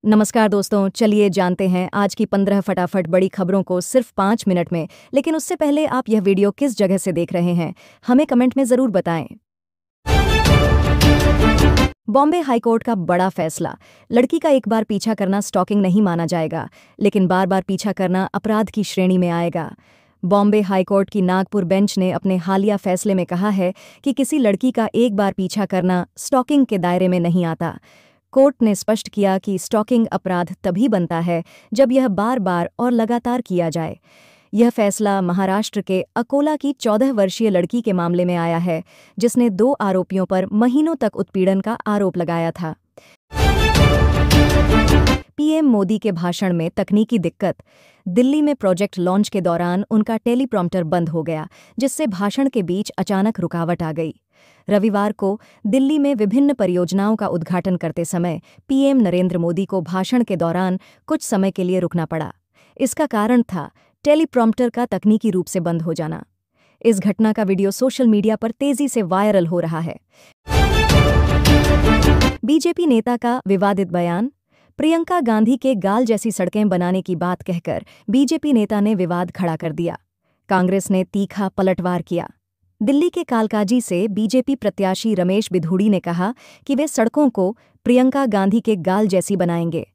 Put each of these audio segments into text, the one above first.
नमस्कार दोस्तों, चलिए जानते हैं आज की 15 फटाफट बड़ी खबरों को सिर्फ 5 मिनट में। लेकिन उससे पहले आप यह वीडियो किस जगह से देख रहे हैं, हमें कमेंट में ज़रूर बताएं। बॉम्बे हाईकोर्ट का बड़ा फैसला। लड़की का एक बार पीछा करना स्टॉकिंग नहीं माना जाएगा, लेकिन बार बार पीछा करना अपराध की श्रेणी में आएगा। बॉम्बे हाईकोर्ट की नागपुर बेंच ने अपने हालिया फैसले में कहा है कि किसी लड़की का एक बार पीछा करना स्टॉकिंग के दायरे में नहीं आता। कोर्ट ने स्पष्ट किया कि स्टॉकिंग अपराध तभी बनता है जब यह बार बार और लगातार किया जाए। यह फैसला महाराष्ट्र के अकोला की 14 वर्षीय लड़की के मामले में आया है, जिसने 2 आरोपियों पर महीनों तक उत्पीड़न का आरोप लगाया था। पीएम मोदी के भाषण में तकनीकी दिक्कत। दिल्ली में प्रोजेक्ट लॉन्च के दौरान उनका टेलीप्रॉम्प्टर बंद हो गया, जिससे भाषण के बीच अचानक रुकावट आ गई। रविवार को दिल्ली में विभिन्न परियोजनाओं का उद्घाटन करते समय पीएम नरेंद्र मोदी को भाषण के दौरान कुछ समय के लिए रुकना पड़ा। इसका कारण था टेलीप्रॉम्प्टर का तकनीकी रूप से बंद हो जाना। इस घटना का वीडियो सोशल मीडिया पर तेजी से वायरल हो रहा है। बीजेपी नेता का विवादित बयान। प्रियंका गांधी के गाल जैसी सड़कें बनाने की बात कहकर बीजेपी नेता ने विवाद खड़ा कर दिया। कांग्रेस ने तीखा पलटवार किया। दिल्ली के कालकाजी से बीजेपी प्रत्याशी रमेश बिधूड़ी ने कहा कि वे सड़कों को प्रियंका गांधी के गाल जैसी बनाएंगे।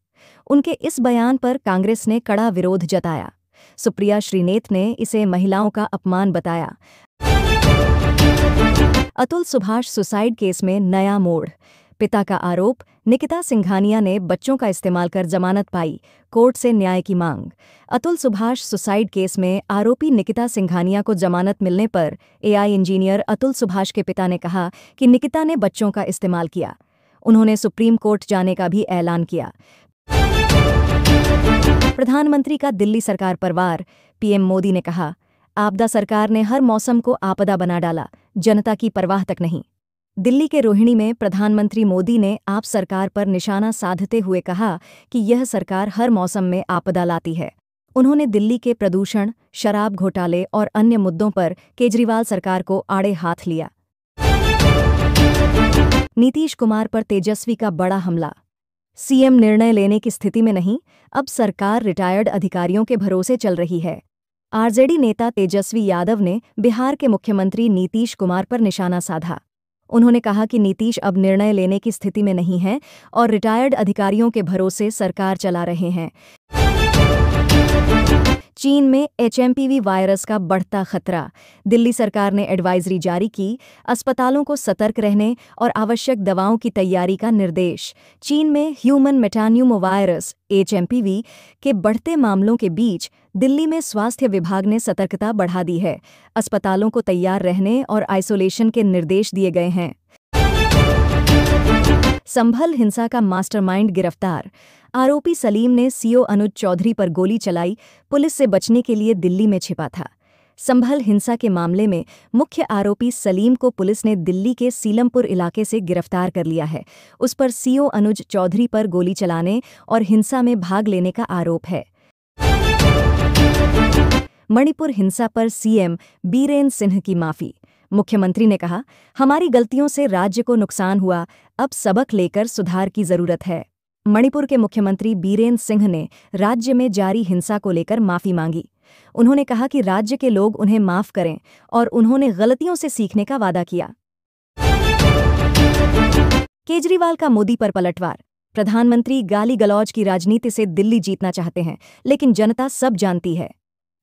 उनके इस बयान पर कांग्रेस ने कड़ा विरोध जताया। सुप्रिया श्रीनेत ने इसे महिलाओं का अपमान बताया। अतुल सुभाष सुसाइड केस में नया मोड़। पिता का आरोप, निकिता सिंघानिया ने बच्चों का इस्तेमाल कर जमानत पाई, कोर्ट से न्याय की मांग। अतुल सुभाष सुसाइड केस में आरोपी निकिता सिंघानिया को जमानत मिलने पर एआई इंजीनियर अतुल सुभाष के पिता ने कहा कि निकिता ने बच्चों का इस्तेमाल किया। उन्होंने सुप्रीम कोर्ट जाने का भी ऐलान किया। प्रधानमंत्री का दिल्ली सरकार पर वार। पीएम मोदी ने कहा, आपदा सरकार ने हर मौसम को आपदा बना डाला, जनता की परवाह तक नहीं। दिल्ली के रोहिणी में प्रधानमंत्री मोदी ने आप सरकार पर निशाना साधते हुए कहा कि यह सरकार हर मौसम में आपदा लाती है। उन्होंने दिल्ली के प्रदूषण, शराब घोटाले और अन्य मुद्दों पर केजरीवाल सरकार को आड़े हाथ लिया। नीतीश कुमार पर तेजस्वी का बड़ा हमला। सीएम निर्णय लेने की स्थिति में नहीं, अब सरकार रिटायर्ड अधिकारियों के भरोसे चल रही है। आरजेडी नेता तेजस्वी यादव ने बिहार के मुख्यमंत्री नीतीश कुमार पर निशाना साधा। उन्होंने कहा कि नीतीश अब निर्णय लेने की स्थिति में नहीं है और रिटायर्ड अधिकारियों के भरोसे सरकार चला रहे हैं। चीन में एचएमपीवी वायरस का बढ़ता खतरा। दिल्ली सरकार ने एडवाइजरी जारी की, अस्पतालों को सतर्क रहने और आवश्यक दवाओं की तैयारी का निर्देश। चीन में ह्यूमन मेटान्यूमोवायरस एचएमपीवी के बढ़ते मामलों के बीच दिल्ली में स्वास्थ्य विभाग ने सतर्कता बढ़ा दी है। अस्पतालों को तैयार रहने और आइसोलेशन के निर्देश दिए गए हैं। संभल हिंसा का मास्टरमाइंड गिरफ्तार। आरोपी सलीम ने सीओ अनुज चौधरी पर गोली चलाई, पुलिस से बचने के लिए दिल्ली में छिपा था। संभल हिंसा के मामले में मुख्य आरोपी सलीम को पुलिस ने दिल्ली के सीलमपुर इलाके से गिरफ्तार कर लिया है। उस पर सीओ अनुज चौधरी पर गोली चलाने और हिंसा में भाग लेने का आरोप है। मणिपुर हिंसा पर सीएम बीरेन्द्र सिंह की माफी। मुख्यमंत्री ने कहा, हमारी गलतियों से राज्य को नुकसान हुआ, अब सबक लेकर सुधार की जरूरत है। मणिपुर के मुख्यमंत्री बीरेन्द्र सिंह ने राज्य में जारी हिंसा को लेकर माफी मांगी। उन्होंने कहा कि राज्य के लोग उन्हें माफ करें और उन्होंने गलतियों से सीखने का वादा किया। केजरीवाल का मोदी पर पलटवार। प्रधानमंत्री गाली गलौज की राजनीति से दिल्ली जीतना चाहते हैं, लेकिन जनता सब जानती है।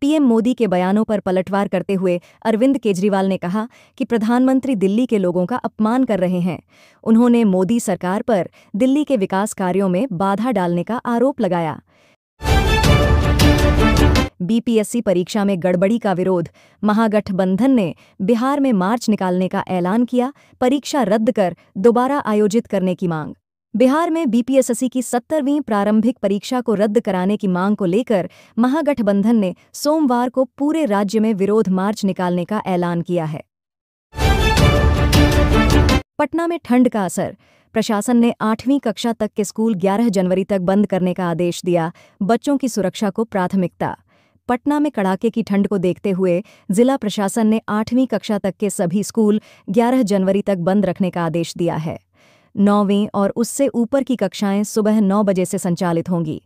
पीएम मोदी के बयानों पर पलटवार करते हुए अरविंद केजरीवाल ने कहा कि प्रधानमंत्री दिल्ली के लोगों का अपमान कर रहे हैं। उन्होंने मोदी सरकार पर दिल्ली के विकास कार्यों में बाधा डालने का आरोप लगाया। बीपीएससी परीक्षा में गड़बड़ी का विरोध। महागठबंधन ने बिहार में मार्च निकालने का ऐलान किया, परीक्षा रद्द कर दोबारा आयोजित करने की मांग। बिहार में बीपीएससी की 70वीं प्रारंभिक परीक्षा को रद्द कराने की मांग को लेकर महागठबंधन ने सोमवार को पूरे राज्य में विरोध मार्च निकालने का ऐलान किया है। पटना में ठंड का असर। प्रशासन ने 8वीं कक्षा तक के स्कूल 11 जनवरी तक बंद करने का आदेश दिया। बच्चों की सुरक्षा को प्राथमिकता। पटना में कड़ाके की ठंड को देखते हुए जिला प्रशासन ने 8वीं कक्षा तक के सभी स्कूल 11 जनवरी तक बंद रखने का आदेश दिया है। 9वीं और उससे ऊपर की कक्षाएं सुबह 9 बजे से संचालित होंगी।